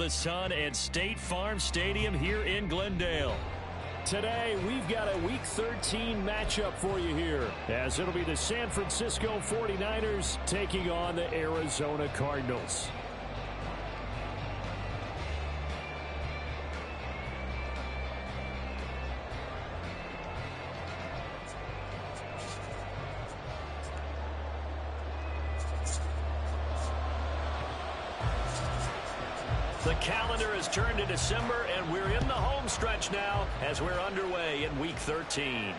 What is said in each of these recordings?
the sun at State Farm Stadium here in Glendale. Today, we've got a Week 13 matchup for you here, as it'll be the San Francisco 49ers taking on the Arizona Cardinals. The calendar has turned to December, and we're in the home stretch now as we're underway in Week 13.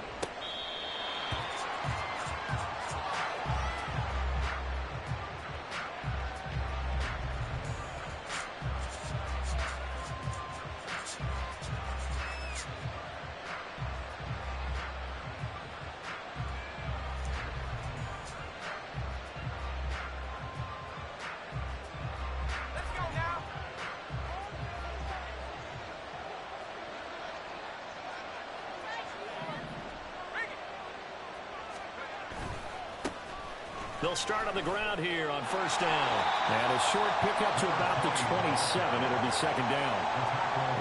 They'll start on the ground here on first down. And a short pickup to about the 27. It'll be second down.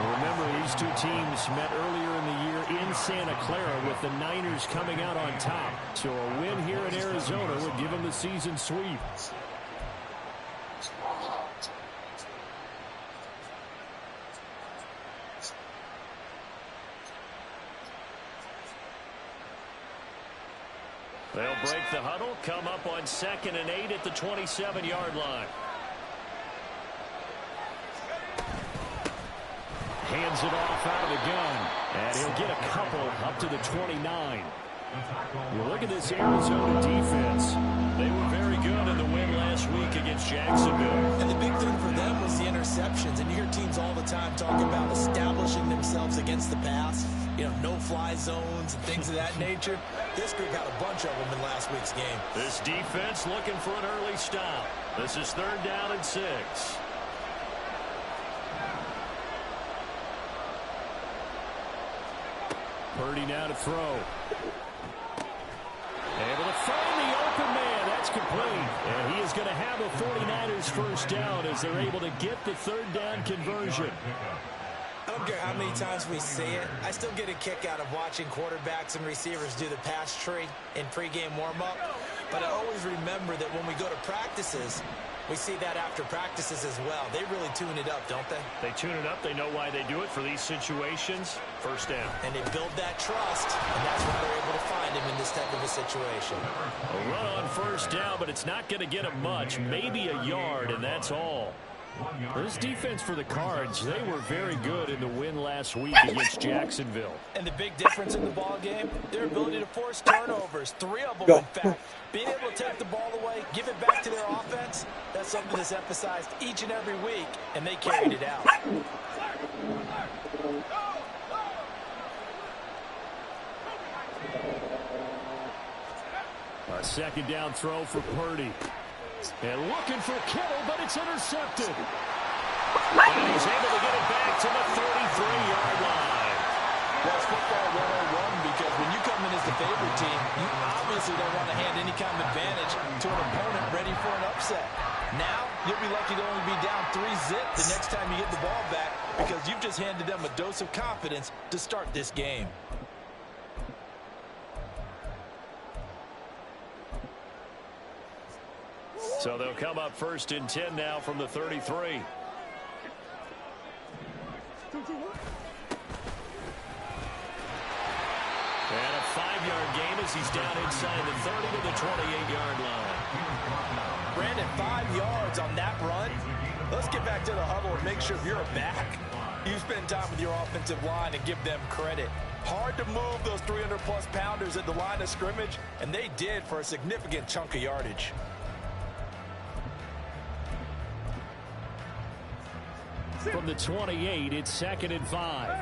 Well, remember, these two teams met earlier in the year in Santa Clara with the Niners coming out on top. So a win here in Arizona would give them the season sweep. They'll break the huddle, come up on 2nd and 8 at the 27-yard line. Hands it off out of the gun. And he'll get a couple up to the 29. You look at this Arizona defense. They were very good in the win last week against Jacksonville. And the big thing for them was the interceptions. And you hear teams all the time talking about establishing themselves against the pass. You know, no-fly zones and things of that nature. This group had a bunch of them in last week's game. This defense looking for an early stop. This is 3rd down and 6. Purdy now to throw. Able to find the open man. That's complete. And he is going to have a 49ers first down as they're able to get the 3rd down conversion. I don't care how many times we see it. I still get a kick out of watching quarterbacks and receivers do the pass tree in pregame warm-up. But I always remember that when we go to practices, we see that after practices as well. They really tune it up, don't they? They tune it up. They know why they do it for these situations. First down. And they build that trust, and that's why they're able to find him in this type of a situation. A run on first down, but it's not going to get him much. Maybe a yard, and that's all. This defense for the Cards, they were very good in the win last week against Jacksonville. And the big difference in the ball game, their ability to force turnovers. 3 of them, in fact. Being able to take the ball away, give it back to their offense, that's something that's emphasized each and every week, and they carried it out. A 2nd down throw for Purdy. And looking for Kittle, but it's intercepted. And he's able to get it back to the 33-yard line. That's football 101, because when you come in as the favorite team, you obviously don't want to hand any kind of advantage to an opponent ready for an upset. Now, you'll be lucky to only be down 3-zip the next time you get the ball back, because you've just handed them a dose of confidence to start this game. So they'll come up 1st and 10 now from the 33. And a 5-yard gain as he's down inside the 30 to the 28-yard line. Brandon, 5 yards on that run. Let's get back to the huddle and make sure you're a back. You spend time with your offensive line and give them credit. Hard to move those 300-plus pounders at the line of scrimmage, and they did for a significant chunk of yardage. From the 28, it's 2nd and 5.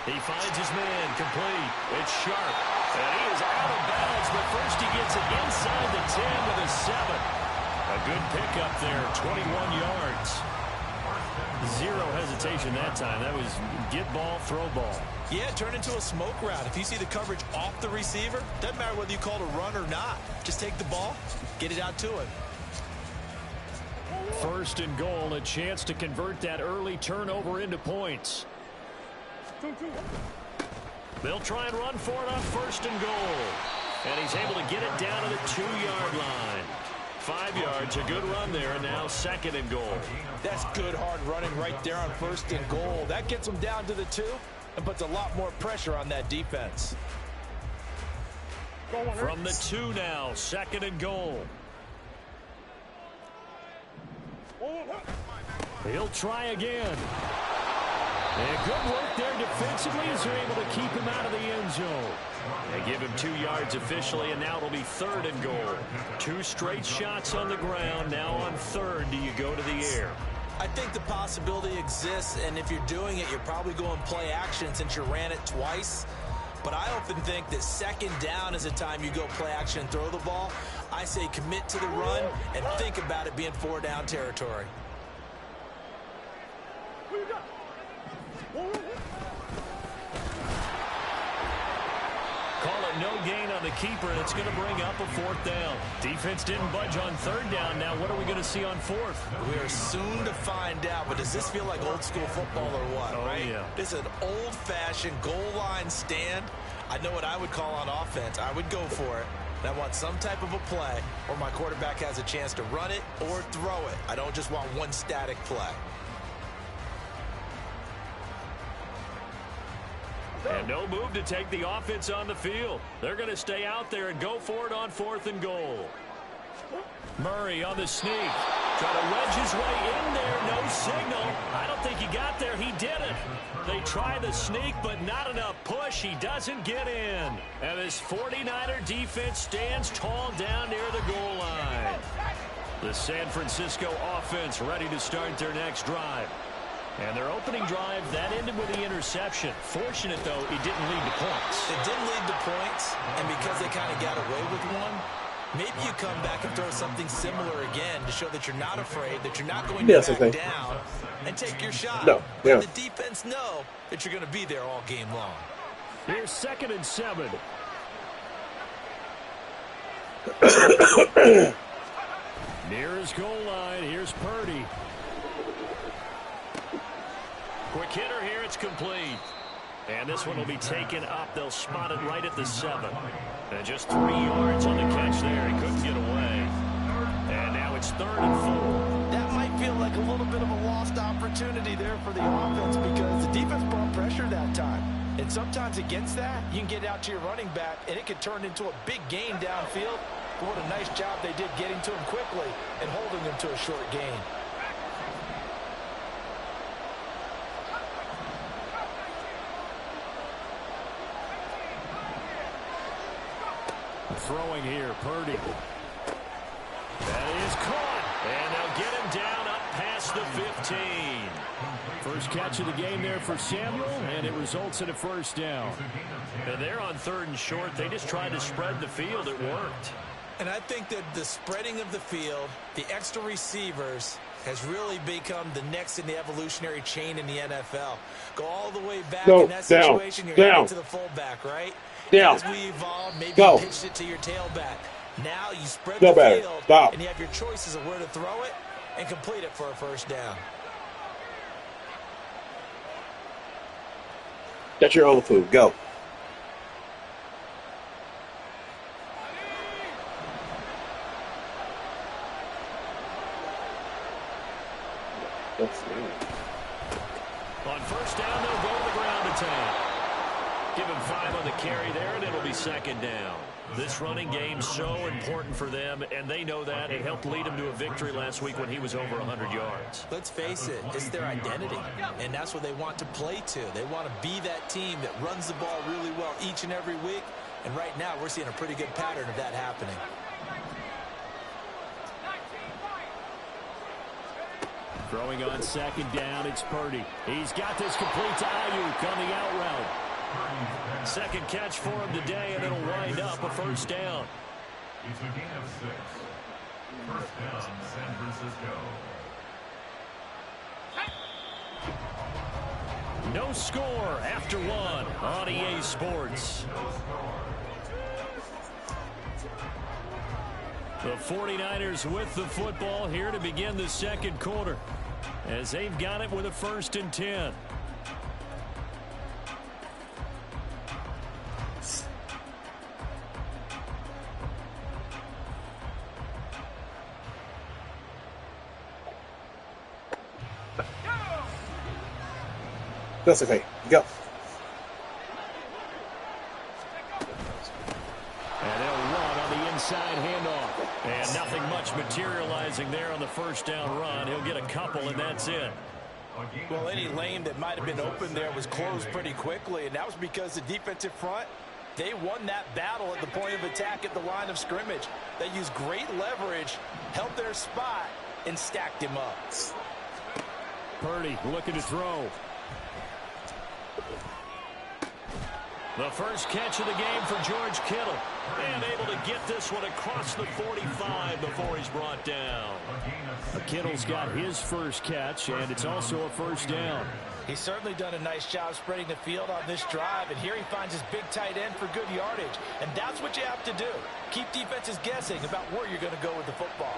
He finds his man, complete. It's Sharp. And he is out of bounds, but first he gets it inside the 10 to the 7. A good pickup there, 21 yards. Zero hesitation that time. That was get ball, throw ball. Yeah, turn into a smoke route. If you see the coverage off the receiver, doesn't matter whether you call it a run or not. Just take the ball, get it out to him. First and goal, a chance to convert that early turnover into points. They'll try and run for it on first and goal. And he's able to get it down to the 2-yard line. 5 yards, a good run there, and now second and goal. That's good hard running right there on first and goal. That gets them down to the 2 and puts a lot more pressure on that defense. From the 2 now, second and goal. He'll try again. And good work there defensively as they're able to keep him out of the end zone. They give him 2 yards officially, and now it'll be third and goal. 2 straight shots on the ground. Now on third, do you go to the air? I think the possibility exists, and if you're doing it, you're probably going play action since you ran it twice. But I often think that second down is a time you go play action and throw the ball. I say commit to the run and think about it being 4-down territory. Call it no gain on the keeper, and it's going to bring up a 4th down. Defense didn't budge on 3rd down. Now what are we going to see on 4th? We are soon to find out, but does this feel like old school football or what, right? Yeah. This is an old-fashioned goal line stand. I know what I would call on offense. I would go for it. And I want some type of a play where my quarterback has a chance to run it or throw it. I don't just want one static play. And no move to take the offense on the field. They're going to stay out there and go for it on 4th and goal. Murray on the sneak. Trying to wedge his way in there. No signal. I don't think he got there. He didn't. They try the sneak, but not enough push. He doesn't get in. And this 49er defense stands tall down near the goal line. The San Francisco offense ready to start their next drive. And their opening drive, that ended with the interception. Fortunate, though, it didn't lead to points. It didn't lead to points, and because they kind of got away with one, maybe you come back and throw something similar again to show that you're not afraid, that you're not going to back down, and take your shot. No, yeah. Let the defense know that you're going to be there all game long. Here's 2nd and 7. Near his goal line, here's Purdy. Quick hitter here, it's complete. And this one will be taken up. They'll spot it right at the 7. And just 3 yards on the catch there. He couldn't get away. And now it's 3rd and 4. That might feel like a little bit of a lost opportunity there for the offense because the defense brought pressure that time. And sometimes against that, you can get out to your running back, and it could turn into a big gain downfield. But what a nice job they did getting to him quickly and holding him to a short gain. Throwing here, Purdy. That is caught. And they'll get him down up past the 15. First catch of the game there for Samuel, and it results in a 1st down. And they're on 3rd and short. They just tried to spread the field. It worked. And I think that the spreading of the field, the extra receivers, has really become the next in the evolutionary chain in the NFL. Go all the way back in that situation, you're heading to the fullback, right? As we evolved, maybe you pitched it to your tailback. Now you spread the field, and you have your choices of where to throw it and complete it for a 1st down. That's your own food. Go. On 1st down, they'll go to the ground attack. Give him 5 on the carry there, and it'll be 2nd down. This running game's so important for them, and they know that. It helped lead them to a victory last week when he was over 100 yards. Let's face it, it's their identity, and that's what they want to play to. They want to be that team that runs the ball really well each and every week, and right now we're seeing a pretty good pattern of that happening. Throwing on 2nd down, it's Purdy. He's got this complete to Ayuk on the out route. 2nd catch for him today, and it'll wind up a 1st down. It's a gain of 6. 1st down, San Francisco. No score after 1 on EA Sports. The 49ers with the football here to begin the second quarter, as they've got it with a 1st and 10. That's okay. Go. And they'll run on the inside handoff. And nothing much materializing there on the 1st down run. He'll get a couple, and that's it. Well, any lane that might have been open there was closed pretty quickly, and that was because the defensive front, they won that battle at the point of attack at the line of scrimmage. They used great leverage, held their spot, and stacked him up. Purdy looking to throw. The first catch of the game for George Kittle. And able to get this one across the 45 before he's brought down. Kittle's got his first catch, and it's also a 1st down. He's certainly done a nice job spreading the field on this drive, and here he finds his big tight end for good yardage. And that's what you have to do. Keep defenses guessing about where you're going to go with the football.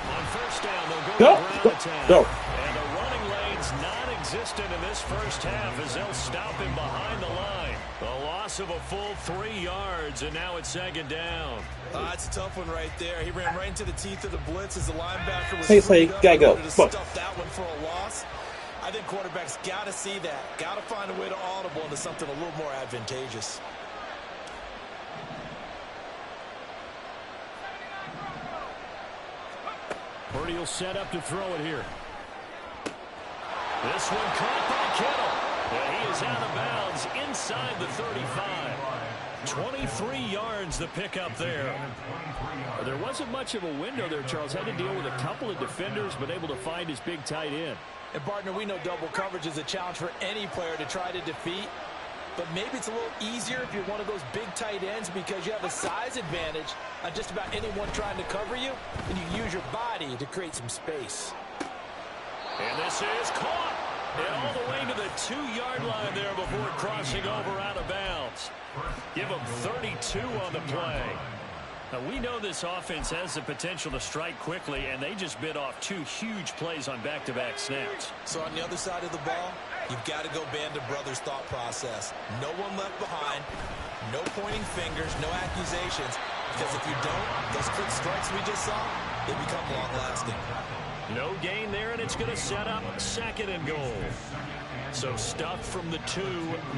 On 1st down, they'll go to ground attack. And the running lane's non-existent in this first half as they'll stop him behind the line. A loss of a full 3 yards, and now it's 2nd down. That's a tough one right there. He ran right into the teeth of the blitz as the linebacker was gotta go. To stuff that one for a loss. I think quarterbacks got to see that. Got to find a way to audible into something a little more advantageous. Purdy will set up to throw it here. This one caught by Kittle. And he is out of bounds inside the 35. 23 yards the pickup there. There wasn't much of a window there, Charles. Had to deal with a couple of defenders, but able to find his big tight end. And, partner, we know double coverage is a challenge for any player to try to defeat. But maybe it's a little easier if you're one of those big tight ends because you have a size advantage on just about anyone trying to cover you, and you can use your body to create some space. And this is caught. And all the way to the 2-yard line there before crossing over out of bounds. Give him 32 on the play. Now, we know this offense has the potential to strike quickly, and they just bit off 2 huge plays on back-to-back snaps. So on the other side of the ball, you've got to go band of brothers thought process. No one left behind, no pointing fingers, no accusations. Because if you don't, those quick strikes we just saw, they become long-lasting. No gain there, and it's going to set up 2nd and goal. So stuff from the 2,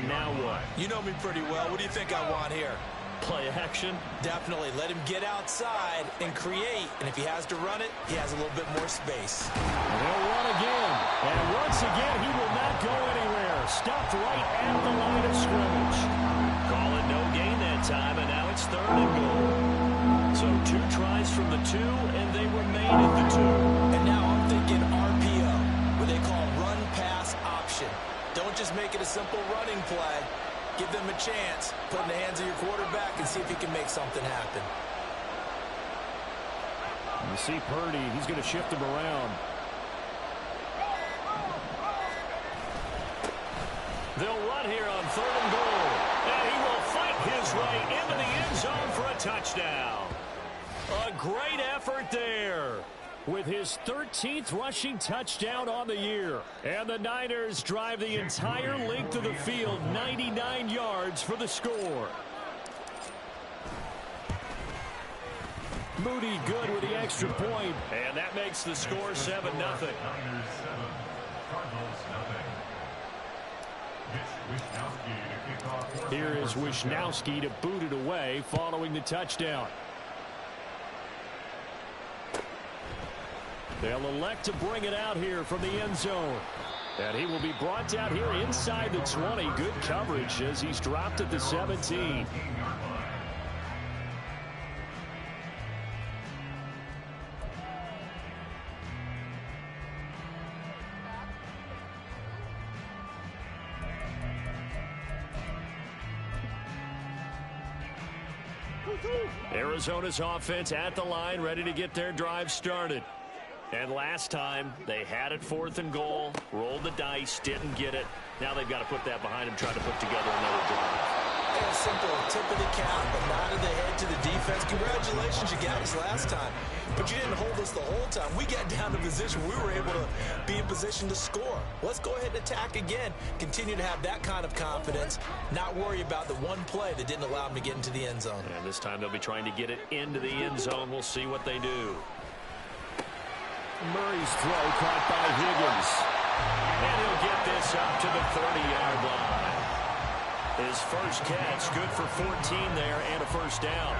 now what? You know me pretty well. What do you think I want here? Play action? Definitely. Let him get outside and create. And if he has to run it, he has a little bit more space. And he'll run again. And once again, he will not go anywhere. Stopped right at the line of scrimmage. Call it no gain that time, and now it's 3rd and goal. So 2 tries from the 2, and they remain at the 2. And now I'm thinking RPO, what they call run-pass option. Don't just make it a simple running play. Give them a chance. Put it in the hands of your quarterback and see if he can make something happen. You see Purdy, he's going to shift him around. They'll run here on 3rd and goal. And he will fight his way into the end zone for a touchdown. A great effort there with his 13th rushing touchdown on the year. And the Niners drive the entire length of the field, 99 yards for the score. Moody good with the extra point, and that makes the score 7-0. Here is Wisnowski to boot it away following the touchdown. They'll elect to bring it out here from the end zone. And he will be brought down here inside the 20. Good coverage as he's dropped at the 17. Arizona's offense at the line, ready to get their drive started. And last time, they had it 4th and goal, rolled the dice, didn't get it. Now they've got to put that behind them, trying to put together another drive. A simple tip of the cap, a nod of the head to the defense Congratulations, you got us last time, but you didn't hold us the whole time. We got down to a position where we were able to be in position to score. Let's go ahead and attack again. Continue to have that kind of confidence, not worry about the one play that didn't allow them to get into the end zone. And this time they'll be trying to get it into the end zone. We'll see what they do. Murray's throw caught by Higgins. And he'll get this up to the 30-yard line. His first catch, good for 14 there and a first down.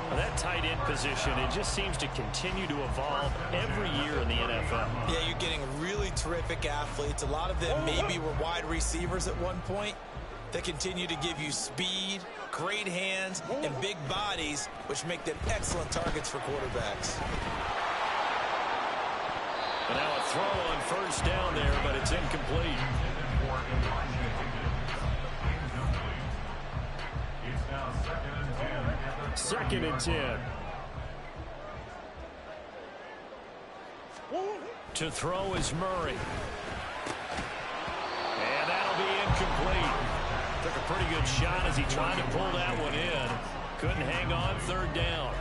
Well, that tight end position, it just seems to continue to evolve every year in the NFL. Yeah, you're getting really terrific athletes. A lot of them maybe were wide receivers at one point. They continue to give you speed, great hands, and big bodies, which make them excellent targets for quarterbacks. And now a throw on first down there, but it's incomplete. Second and 10. To throw is Murray. And that'll be incomplete. Took a pretty good shot as he tried to pull that one in. Couldn't hang on, third down.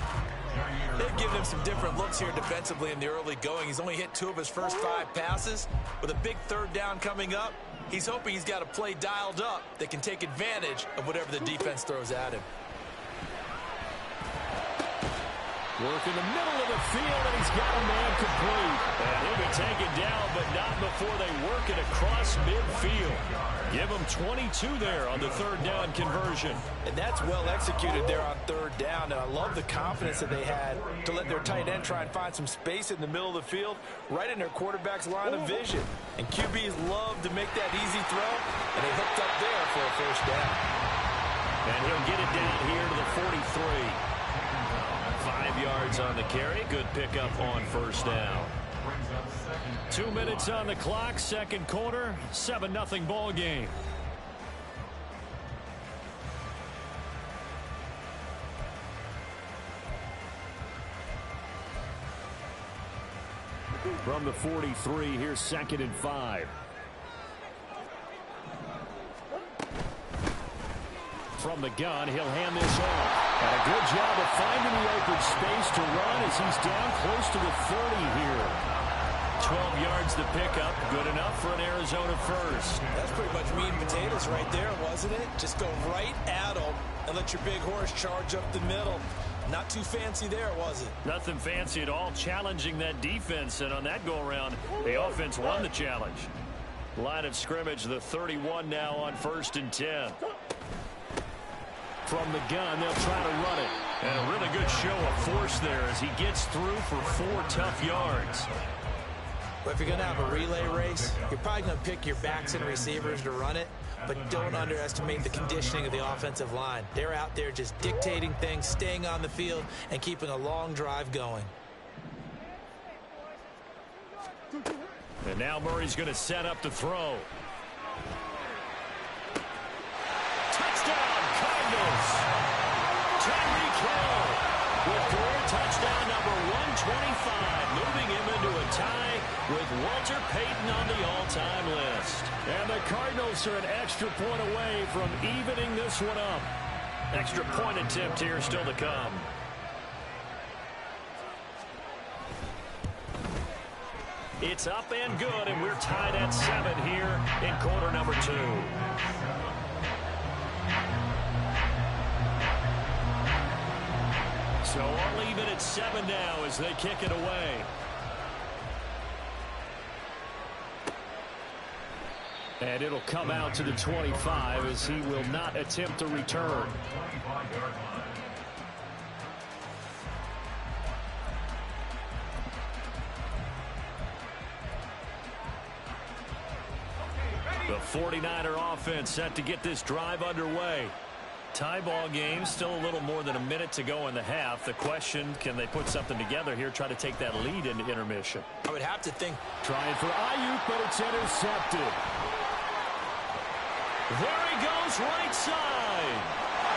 They've given him some different looks here defensively in the early going. He's only hit 2 of his first 5 passes. With a big third down coming up, he's hoping he's got a play dialed up that can take advantage of whatever the defense throws at him. Work in the middle of the field, and he's got a man complete. And he'll be taken down, but not before they work it across midfield. Give him 22 there on the third down conversion. And that's well executed there on third down. And I love the confidence that they had to let their tight end try and find some space in the middle of the field, right in their quarterback's line of vision. And QBs love to make that easy throw, and they hooked up there for a first down. And he'll get it down here to the 43. 5 yards on the carry. Good pickup on first down. 2 minutes on the clock, second quarter, 7-0 ball game. From the 43, here's second and 5. From the gun, he'll hand this off. And a good job of finding the open space to run as he's down close to the 30 here. 12 yards to pick up. Good enough for an Arizona first. That's pretty much meat and potatoes right there, wasn't it? Just go right at them and let your big horse charge up the middle. Not too fancy there, was it? Nothing fancy at all, challenging that defense. And on that go-around, the offense won the challenge. Line of scrimmage, the 31 now on 1st and 10. From the gun, they'll try to run it. And a really good show of force there as he gets through for 4 tough yards. But if you're going to have a relay race, you're probably going to pick your backs and receivers to run it, but don't underestimate the conditioning of the offensive line. They're out there just dictating things, staying on the field, and keeping a long drive going. And now Murray's going to set up the throw. Touchdown, Cardinals! Tyreek Hill with career touchdown number 125, moving him into a tie with Walter Payton on the all-time list. And the Cardinals are an extra point away from evening this one up. Extra point attempt here still to come. It's up and good, and we're tied at 7 here in quarter number 2. So all even at 7 now as they kick it away. And it'll come out to the 25 as he will not attempt to return. The 49er offense set to get this drive underway. Tie ball game, still a little more than a minute to go in the half. The question, can they put something together here, try to take that lead into intermission? I would have to think. Trying for Ayuk, but it's intercepted. There he goes, right side.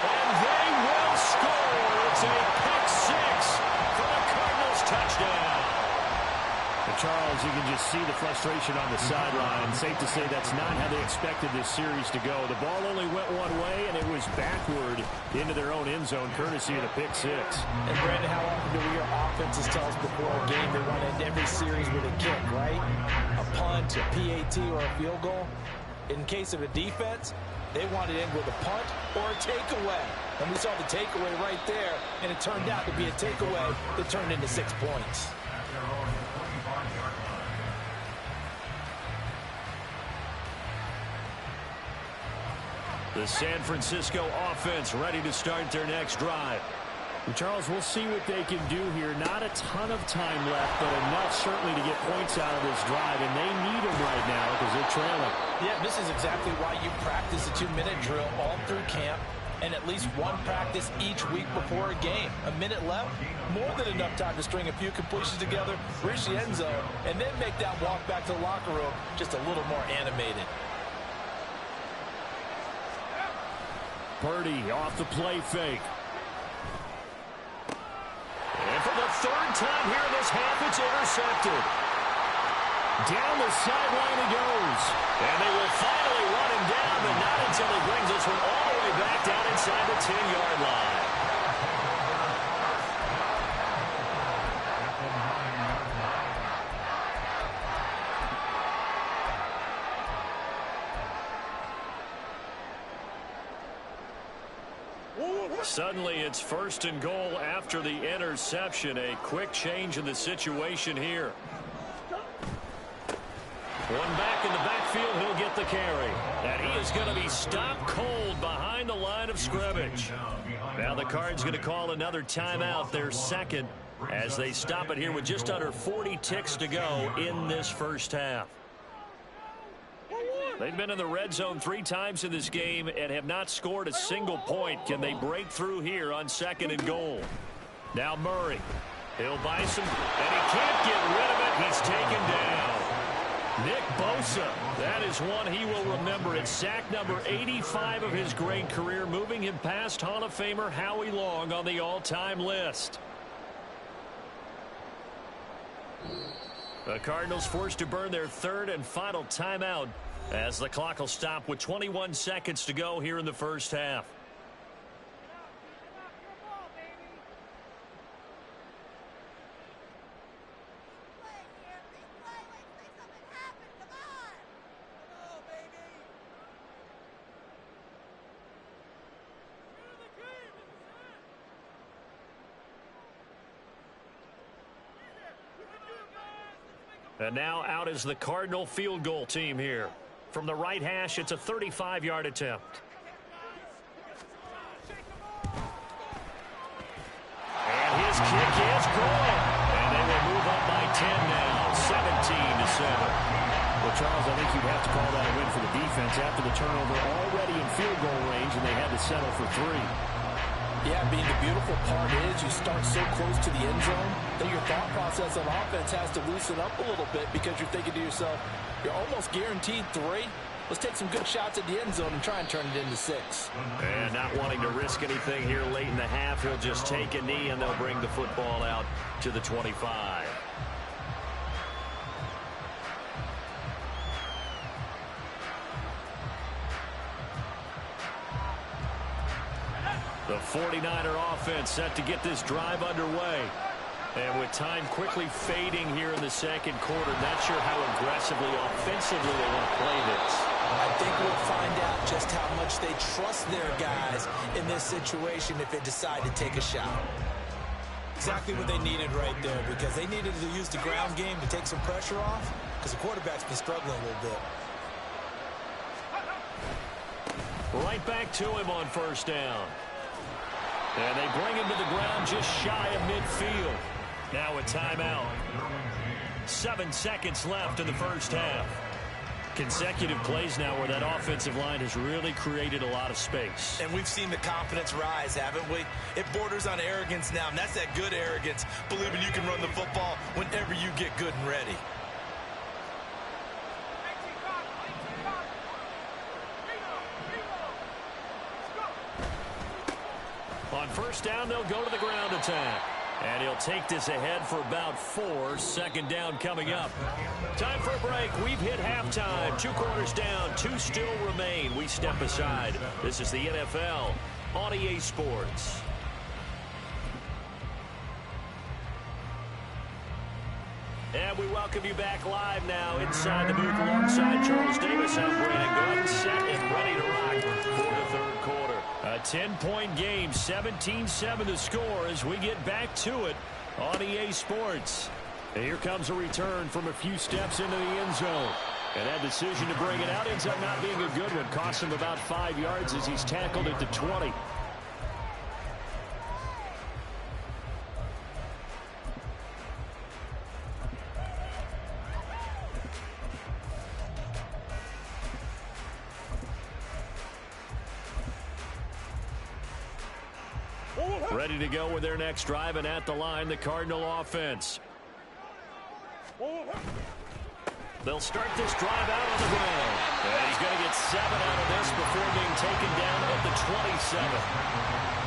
And they will score. It's a pick 6 for the Cardinals touchdown. The Charles, you can just see the frustration on the sideline. Safe to say that's not how they expected this series to go. The ball only went one way, and it was backward into their own end zone, courtesy of the pick six. And Brandon, how often do we hear offenses tell us before a game they want to end every series with a kick, right? A punt, a PAT, or a field goal. In case of a defense, they want to end with a punt or a takeaway. And we saw the takeaway right there, and it turned out to be a takeaway that turned into 6 points. The San Francisco offense ready to start their next drive. And Charles, we'll see what they can do here. Not a ton of time left, but enough certainly to get points out of this drive, and they need them right now because they're trailing. Yeah, this is exactly why you practice a 2-minute drill all through camp and at least one practice each week before a game. A minute left, more than enough time to string a few completions together, reach the end zone, and then make that walk back to the locker room just a little more animated. Purdy off the play fake. And for the third time here in this half, it's intercepted. Down the sideline he goes. And they will finally run him down, but not until he brings this one all the way back down inside the 10-yard line. Suddenly, it's 1st and goal after the interception. A quick change in the situation here. One back in the backfield, he'll get the carry. And he is going to be stopped cold behind the line of scrimmage. Now the Cards going to call another timeout, their second, as they stop it here with just under 40 ticks to go in this first half. They've been in the red zone 3 times in this game and have not scored a single point. Can they break through here on 2nd and goal? Now Murray. He'll buy some, and he can't get rid of it. He's taken down. Nick Bosa, that is one he will remember. It's sack number 85 of his great career, moving him past Hall of Famer Howie Long on the all-time list. The Cardinals forced to burn their 3rd and final timeout as the clock will stop with 21 seconds to go here in the first half. And now out is the Cardinal field goal team here. From the right hash, it's a 35-yard attempt. And his kick is good. And they will move up by 10 now, 17-7. Well, Charles, I think you'd have to call that a win for the defense after the turnover already in field goal range, and they had to settle for 3. Yeah, being the beautiful part is you start so close to the end zone that your thought process on offense has to loosen up a little bit because you're thinking to yourself, you're almost guaranteed 3. Let's take some good shots at the end zone and try and turn it into 6. And not wanting to risk anything here late in the half, he'll just take a knee and they'll bring the football out to the 25. The 49er offense set to get this drive underway. And with time quickly fading here in the second quarter, not sure how aggressively, offensively they want to play this. I think we'll find out just how much they trust their guys in this situation if they decide to take a shot. Exactly what they needed right there, because they needed to use the ground game to take some pressure off, because the quarterback's been struggling a little bit. Right back to him on first down. And they bring him to the ground just shy of midfield. Now a timeout. 7 seconds left in the first half. Consecutive plays now where that offensive line has really created a lot of space. And we've seen the confidence rise, haven't we? It borders on arrogance now, and that's that good arrogance, believing you can run the football whenever you get good and ready. On first down, they'll go to the ground attack. And he'll take this ahead for about 4. Second down coming up. Time for a break. We've hit halftime. 2 quarters down. 2 still remain. We step aside. This is the NFL on EA Sports. And we welcome you back live now inside the booth alongside Charles Davis. I'm Brandon Good, set and ready to rock for the third quarter. A 10-point game, 17-7 the score as we get back to it on EA Sports. And here comes a return from a few steps into the end zone. And that decision to bring it out ends up not being a good one. Cost him about 5 yards as he's tackled at the 20. Ready to go with their next drive, and at the line, the Cardinal offense. They'll start this drive out on the ground. And he's going to get 7 out of this before being taken down at the 27.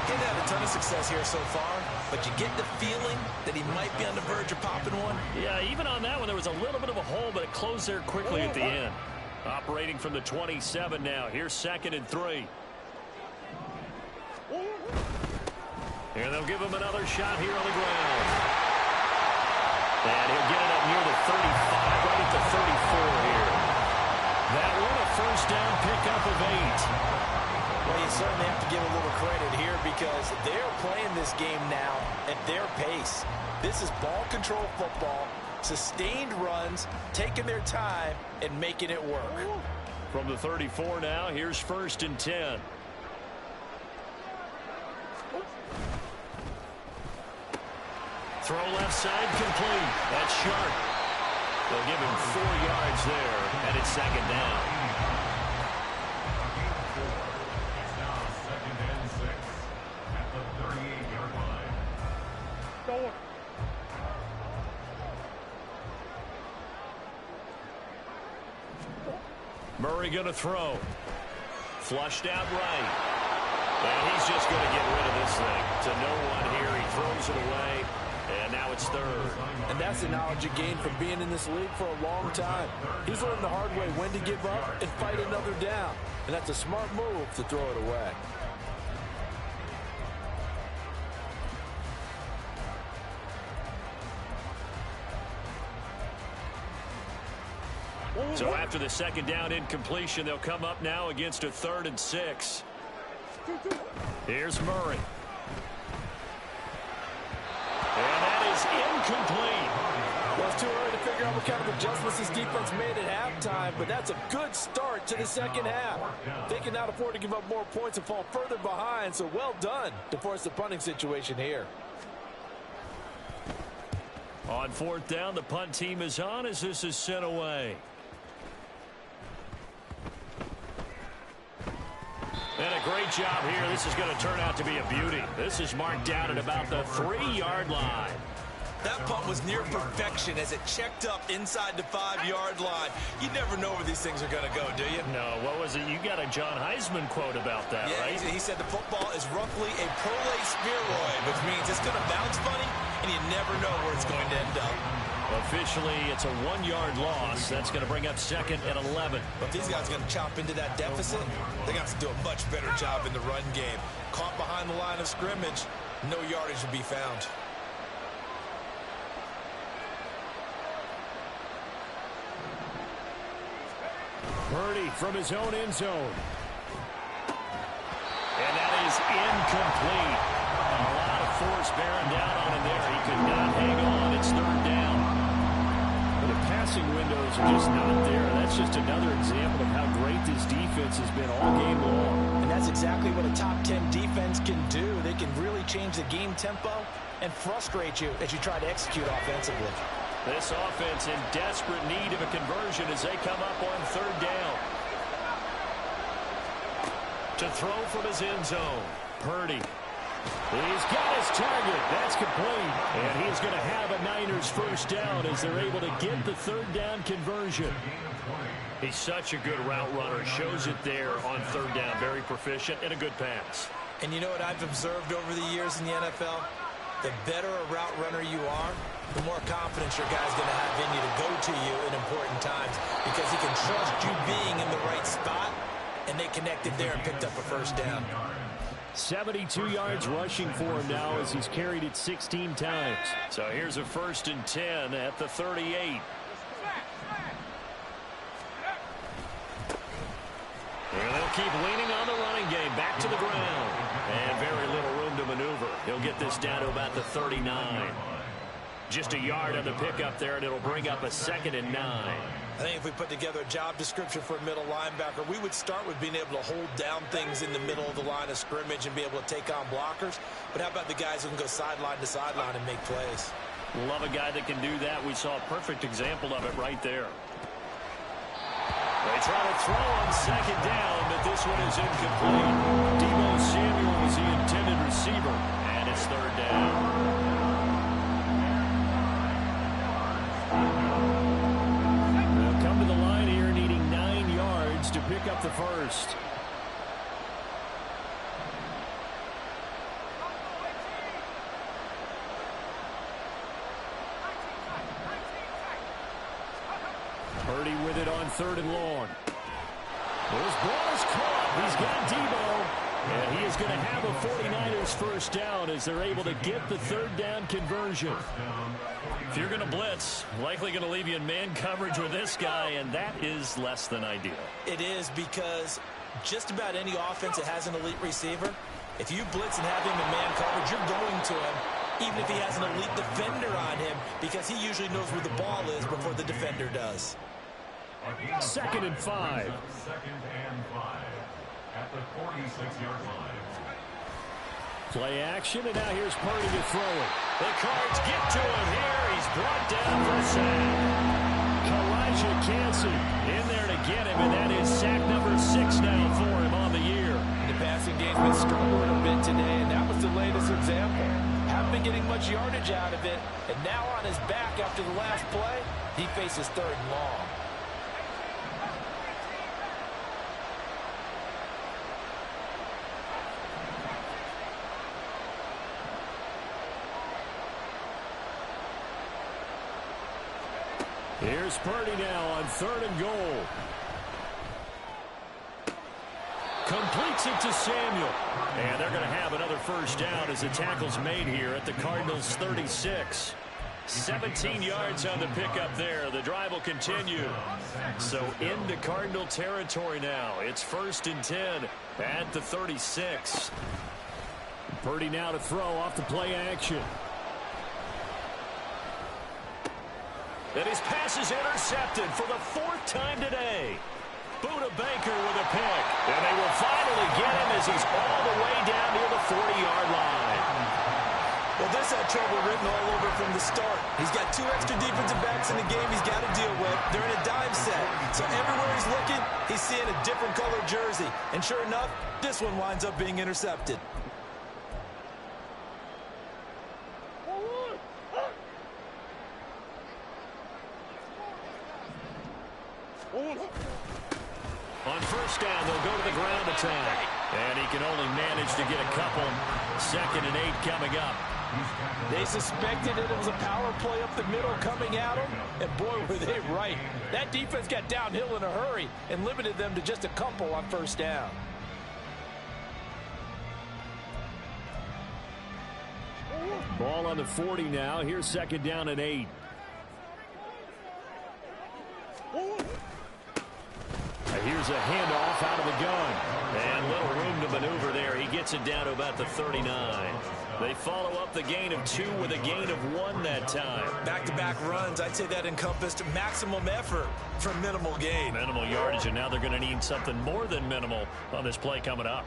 He's had a ton of success here so far, but you get the feeling that he might be on the verge of popping one. Yeah, even on that one, there was a little bit of a hole, but it closed there quickly at the end. Operating from the 27 now. Here's 2nd and 3. And they'll give him another shot here on the ground. And he'll get it up near the 35, right at the 34 here. That one a first down pickup of 8. Well, you certainly have to give a little credit here because they're playing this game now at their pace. This is ball control football, sustained runs, taking their time, and making it work. From the 34 now, here's 1st and 10. Throw left side complete. That's sharp. They'll give him 4 yards there, and it's 2nd down. It's now 2nd and 6 at the 38-yard line. Murray going to throw. Flushed out right. And he's just going to get rid of this thing. To no one here. He throws it away. And now it's 3rd. And that's the knowledge you gain from being in this league for a long time. He's learned the hard way when to give up and fight another down. And that's a smart move to throw it away. So after the 2nd down incompletion, they'll come up now against a 3rd and 6. Here's Murray. And that is incomplete. Well, it's too early to figure out what kind of adjustments this defense made at halftime, but that's a good start to the second half. They can now afford to give up more points and fall further behind, so well done to force the punting situation here. On 4th down, the punt team is on as this is sent away. And a great job here. This is going to turn out to be a beauty. This is marked down at about the 3-yard line. That punt was near perfection as it checked up inside the 5-yard line. You never know where these things are going to go, do you? No, what was it? You got a John Heisman quote about that, yeah, right? He said the football is roughly a prolate spheroid, which means it's going to bounce funny, and you never know where it's going to end up. Officially, it's a 1-yard loss. That's going to bring up 2nd and 11. But these guys are going to chop into that deficit. They got to do a much better job in the run game. Caught behind the line of scrimmage, no yardage will be found. Purdy from his own end zone. And that is incomplete. A lot of force bearing down on him there. He could not hang on. It's 3rd down. But the passing windows are just not there. That's just another example of how great this defense has been all game long. And that's exactly what a top 10 defense can do. They can really change the game tempo and frustrate you as you try to execute offensively. This offense in desperate need of a conversion as they come up on 3rd down. To throw from his end zone. Purdy. He's got his target. That's complete. And he's going to have a Niners first down as they're able to get the 3rd down conversion. He's such a good route runner. Shows it there on 3rd down. Very proficient and a good pass. And you know what I've observed over the years in the NFL? The better a route runner you are, the more confidence your guy's going to have in you to go to you in important times because he can trust you being in the right spot, and they connected there and picked up a first down. 72 yards rushing for him now as he's carried it 16 times. So here's a 1st and 10 at the 38. And they'll keep leaning on the running game. Back to the ground. And very little room to maneuver. He'll get this down to about the 39. Just a yard on the pickup there, and it'll bring up a 2nd and 9. I think if we put together a job description for a middle linebacker, we would start with being able to hold down things in the middle of the line of scrimmage and be able to take on blockers. But how about the guys who can go sideline to sideline and make plays? Love a guy that can do that. We saw a perfect example of it right there. They try to throw on 2nd down, but this one is incomplete. Deebo Samuel was the intended receiver, and it's 3rd down. To the line here, needing 9 yards to pick up the first. Purdy with it on 3rd and long. This ball is caught. He's got Deebo. And he is going to have a 49ers first down as they're able to get the 3rd down conversion. If you're going to blitz, likely going to leave you in man coverage with this guy, and that is less than ideal. It is, because just about any offense that has an elite receiver, if you blitz and have him in man coverage, you're going to him, even if he has an elite defender on him, because he usually knows where the ball is before the defender does. 2nd and 5. 2nd and 5 at the 46-yard line. Play action, and now here's Purdy to throw it. The Cards get to him here. He's brought down for a sack. Elijah Cansey in there to get him, and that is sack number 6 now for him on the year. The passing game's been struggling a bit today, and that was the latest example. Haven't been getting much yardage out of it, and now on his back after the last play, he faces 3rd and long. Here's Purdy now on 3rd and goal. Completes it to Samuel. And they're going to have another first down as the tackle's made here at the Cardinals' 36. 17 yards on the pickup there. The drive will continue. So into Cardinal territory now. It's 1st and 10 at the 36. Purdy now to throw off the play action. And his pass is intercepted for the 4th time today. Buda Baker with a pick. And they will finally get him as he's all the way down near the 40-yard line. Well, this had trouble written all over from the start. He's got 2 extra defensive backs in the game he's got to deal with. They're in a dime set. So everywhere he's looking, he's seeing a different color jersey. And sure enough, this one winds up being intercepted. On 1st down, they'll go to the ground attack. And he can only manage to get a couple. 2nd and 8 coming up. They suspected it was a power play up the middle coming at them, and boy, were they right. That defense got downhill in a hurry and limited them to just a couple on 1st down. Ball on the 40 now. Here's 2nd down and 8. Here's a handoff out of the gun. And little room to maneuver there. He gets it down to about the 39. They follow up the gain of 2 with a gain of 1 that time. Back-to-back runs, I'd say that encompassed maximum effort for minimal gain. Minimal yardage, and now they're going to need something more than minimal on this play coming up.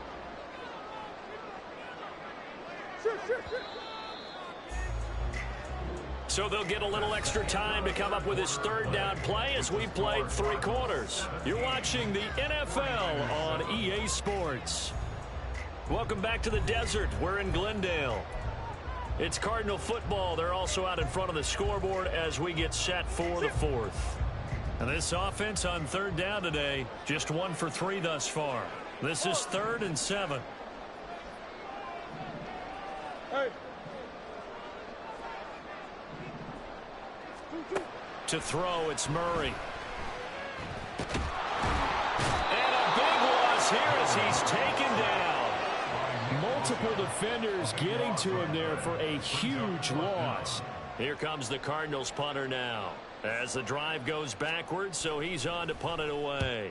So they'll get a little extra time to come up with his 3rd down play as we've played 3 quarters. You're watching the NFL on EA Sports. Welcome back to the desert. We're in Glendale. It's Cardinal football. They're also out in front of the scoreboard as we get set for the 4th. And this offense on 3rd down today, just 1 for 3 thus far. This is 3rd and 7. Hey. To throw, it's Murray. And a big loss here as he's taken down. Multiple defenders getting to him there for a huge loss. Here comes the Cardinals punter now. As the drive goes backwards, so he's on to punt it away.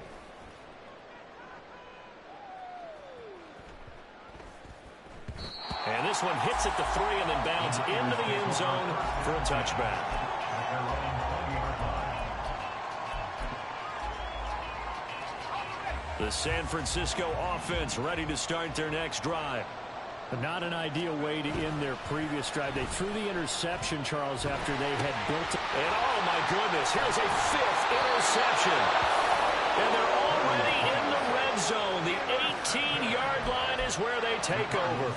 And this one hits at the 3 and then bounds into the end zone for a touchback. The San Francisco offense ready to start their next drive. Not an ideal way to end their previous drive. They threw the interception, Charles, after they had built it. And oh my goodness, here's a 5th interception. And they're already in the red zone. The 18-yard line is where they take over.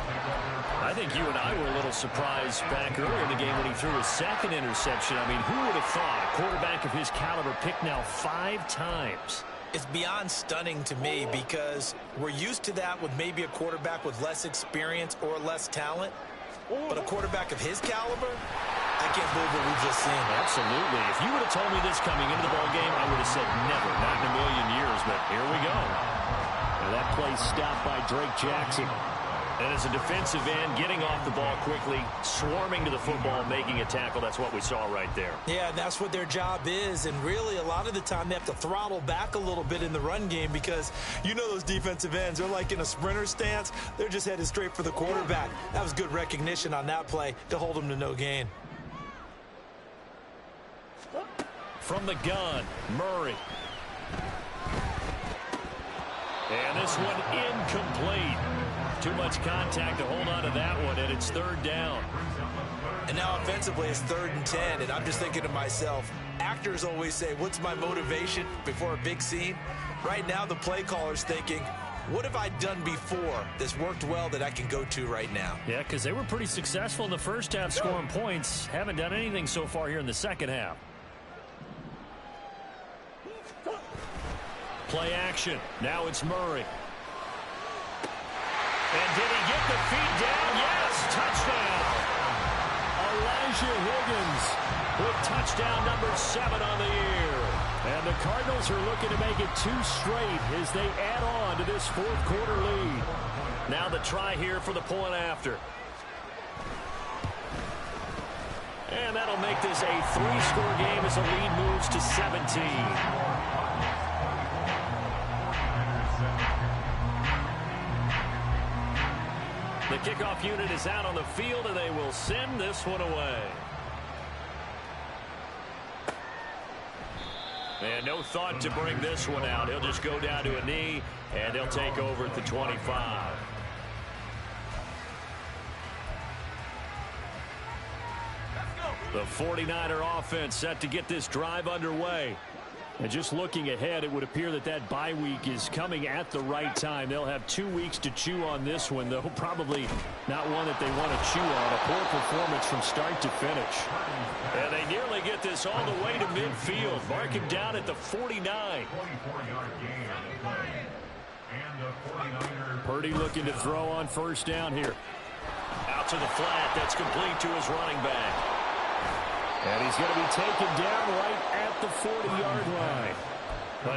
I think you and I were a little surprised back earlier in the game when he threw his 2nd interception. I mean, who would have thought a quarterback of his caliber picked now 5 times? It's beyond stunning to me because we're used to that with maybe a quarterback with less experience or less talent. But a quarterback of his caliber, I can't believe what we've just seen. Absolutely. If you would have told me this coming into the ballgame, I would have said never, not in a million years. But here we go. Now that play stopped by Drake Jackson. And as a defensive end, getting off the ball quickly, swarming to the football, making a tackle, that's what we saw right there. Yeah, that's what their job is. And really, a lot of the time, they have to throttle back a little bit in the run game because you know those defensive ends, they're like in a sprinter stance. They're just headed straight for the quarterback. That was good recognition on that play to hold them to no gain. From the gun, Murray. And this one incomplete. Too much contact to hold on to that one, and it's 3rd down. And now offensively, it's 3rd and 10, and I'm just thinking to myself, actors always say, what's my motivation before a big scene? Right now, the play caller's thinking, what have I done before that's worked well that I can go to right now? Yeah, because they were pretty successful in the first half scoring points. Haven't done anything so far here in the second half. Play action. Now it's Murray. And did he get the feet down? Yes, touchdown. Elijah Higgins with touchdown number 7 on the year. And the Cardinals are looking to make it 2 straight as they add on to this 4th quarter lead. Now the try here for the point after. And that'll make this a 3-score game as the lead moves to 17. The kickoff unit is out on the field, and they will send this one away. And no thought to bring this one out. He'll just go down to a knee, and they'll take over at the 25. The 49er offense set to get this drive underway. And just looking ahead, it would appear that that bye week is coming at the right time. They'll have 2 weeks to chew on this one, though probably not one that they want to chew on. A poor performance from start to finish. And they nearly get this all the way to midfield. Mark him down at the 49. 24-yard gain on the play. And the 49er. Purdy looking to throw on 1st down here. Out to the flat. That's complete to his running back. And he's going to be taken down right at the 40-yard line.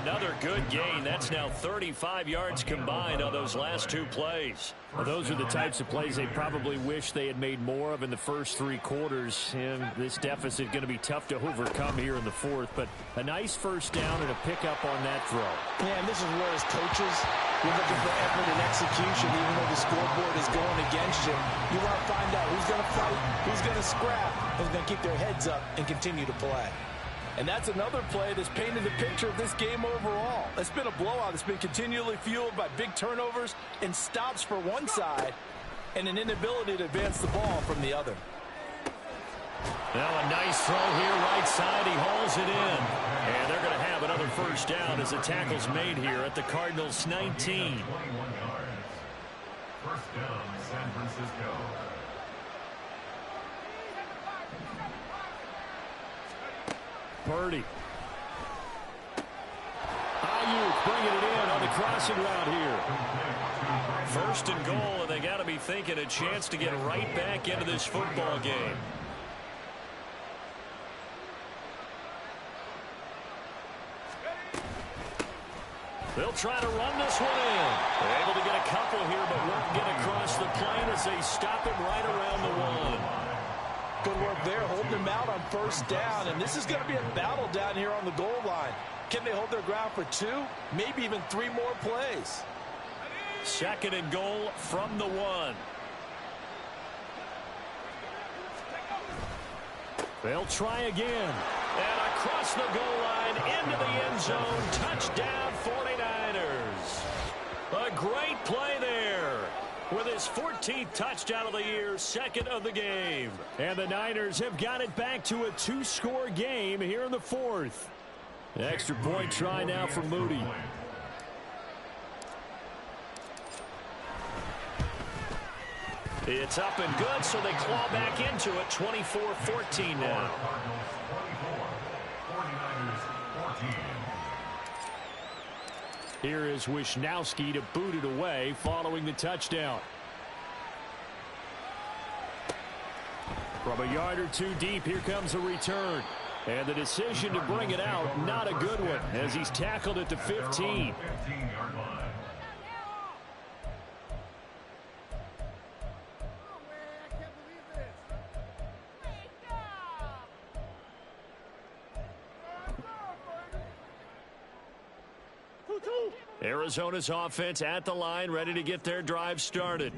Another good gain. That's now 35 yards combined on those last 2 plays. Well, those are the types of plays they probably wish they had made more of in the first 3 quarters. And this deficit going to be tough to overcome here in the 4th. But a nice 1st down and a pickup on that throw. Yeah, and this is where as coaches, you're looking for effort and execution, even though the scoreboard is going against you. You want to find out who's going to fight, who's going to scrap, who's going to keep their heads up and continue to play. And that's another play that's painted the picture of this game overall. It's been a blowout. It's been continually fueled by big turnovers and stops for one side and an inability to advance the ball from the other. Now a nice throw here right side. He hauls it in. And they're going to have another 1st down as the tackle's made here at the Cardinals' 19. 21 yards. 1st down, San Francisco. Purdy. Ayuk bringing it in on the crossing route here. 1st and goal, and they got to be thinking a chance to get right back into this football game. They'll try to run this one in. They're able to get a couple here, but won't get across the plane as they stop him right around the one. Good work there, holding him out on first down, and this is going to be a battle down here on the goal line. Can they hold their ground for 2, maybe even 3 more plays? 2nd and goal from the 1. They'll try again. And across the goal line into the end zone. Touchdown 49ers. A great play there. With his 14th touchdown of the year, 2nd of the game. And the Niners have got it back to a 2-score game here in the 4th. Extra point try now for Moody. It's up and good, so they claw back into it. 24-14 now. Here is Wisnowski to boot it away following the touchdown. From a yard or 2 deep, here comes a return. And the decision to bring it out, not a good one, as he's tackled at the 15. Arizona's offense at the line, ready to get their drive started.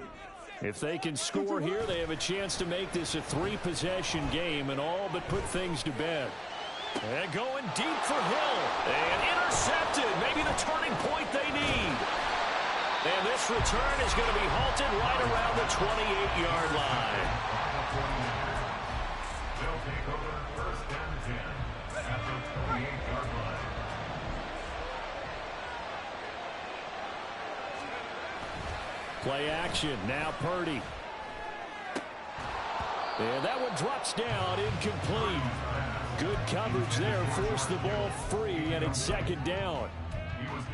If they can score here, they have a chance to make this a 3-possession game and all but put things to bed. And going deep for Hill. And intercepted. Maybe the turning point they need. And this return is going to be halted right around the 28-yard line. They'll take over first down and 10 at the 28-yard line. Play action. Now Purdy. And that one drops down, incomplete. Good coverage there. Forced the ball free, and it's 2nd down.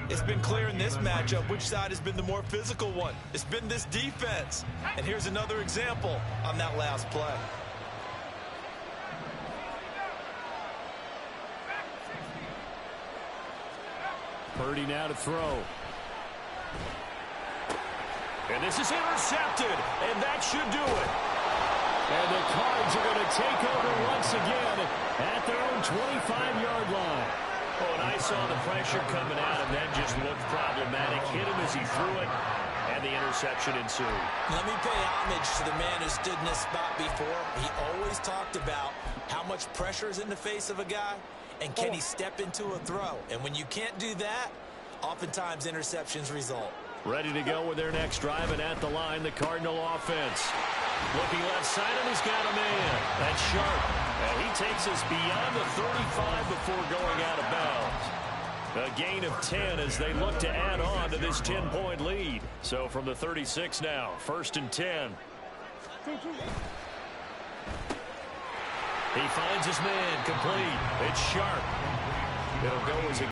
It's been clear in this matchup which side has been the more physical one. It's been this defense. And here's another example on that last play. Purdy now to throw. And this is intercepted, and that should do it. And the Cards are going to take over once again at their own 25-yard line. Oh, and I saw the pressure coming at him. That just looked problematic. Hit him as he threw it, and the interception ensued. Let me pay homage to the man who stood in this spot before. He always talked about how much pressure is in the face of a guy, and can he step into a throw. And when you can't do that, oftentimes interceptions result. Ready to go with their next drive, and at the line, the Cardinal offense. Looking left side, and he's got a man. That's Sharp. And he takes us beyond the 35 before going out of bounds. A gain of 10 as they look to add on to this 10-point lead. So from the 36 now, 1st and 10. He finds his man complete. It's Sharp. It'll go as a